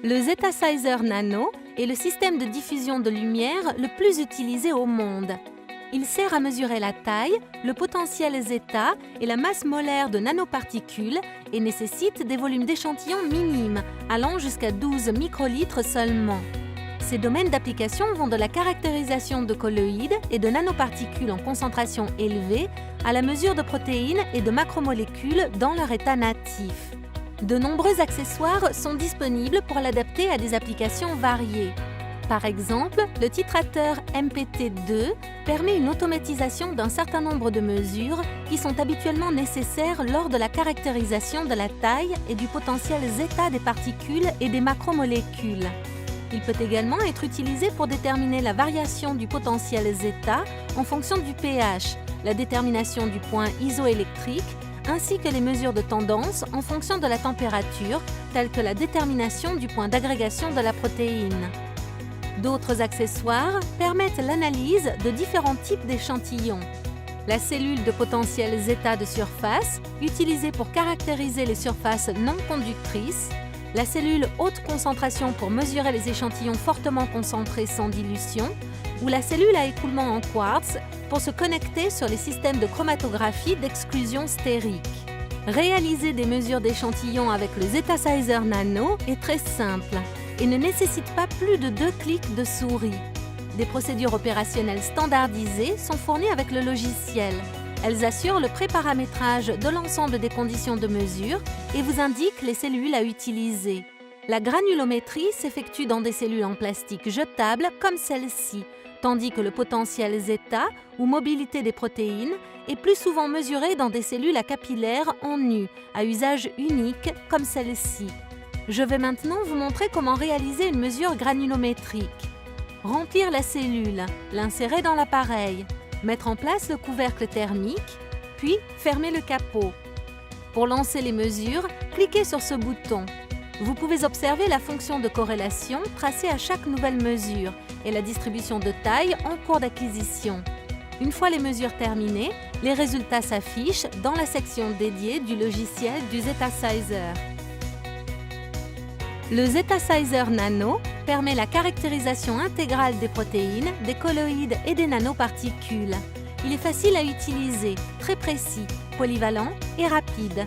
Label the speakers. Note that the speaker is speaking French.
Speaker 1: Le Zetasizer Nano est le système de diffusion de lumière le plus utilisé au monde. Il sert à mesurer la taille, le potentiel zeta et la masse molaire de nanoparticules et nécessite des volumes d'échantillons minimes, allant jusqu'à 12 microlitres seulement. Ces domaines d'application vont de la caractérisation de colloïdes et de nanoparticules en concentration élevée à la mesure de protéines et de macromolécules dans leur état natif. De nombreux accessoires sont disponibles pour l'adapter à des applications variées. Par exemple, le titrateur MPT2 permet une automatisation d'un certain nombre de mesures qui sont habituellement nécessaires lors de la caractérisation de la taille et du potentiel zeta des particules et des macromolécules. Il peut également être utilisé pour déterminer la variation du potentiel zeta en fonction du pH, la détermination du point isoélectrique, ainsi que les mesures de tendance en fonction de la température, telles que la détermination du point d'agrégation de la protéine. D'autres accessoires permettent l'analyse de différents types d'échantillons. La cellule de potentiel zeta de surface, utilisée pour caractériser les surfaces non conductrices, la cellule haute concentration pour mesurer les échantillons fortement concentrés sans dilution, ou la cellule à écoulement en quartz pour se connecter sur les systèmes de chromatographie d'exclusion stérique. Réaliser des mesures d'échantillons avec le Zetasizer Nano est très simple et ne nécessite pas plus de 2 clics de souris. Des procédures opérationnelles standardisées sont fournies avec le logiciel. Elles assurent le préparamétrage de l'ensemble des conditions de mesure et vous indiquent les cellules à utiliser. La granulométrie s'effectue dans des cellules en plastique jetables comme celle-ci, tandis que le potentiel zeta ou mobilité des protéines est plus souvent mesuré dans des cellules à capillaires en nu, à usage unique comme celle-ci. Je vais maintenant vous montrer comment réaliser une mesure granulométrique. Remplir la cellule, l'insérer dans l'appareil, mettre en place le couvercle thermique, puis fermer le capot. Pour lancer les mesures, cliquez sur ce bouton. Vous pouvez observer la fonction de corrélation tracée à chaque nouvelle mesure et la distribution de taille en cours d'acquisition. Une fois les mesures terminées, les résultats s'affichent dans la section dédiée du logiciel du Zetasizer. Le Zetasizer Nano permet la caractérisation intégrale des protéines, des colloïdes et des nanoparticules. Il est facile à utiliser, très précis, polyvalent et rapide.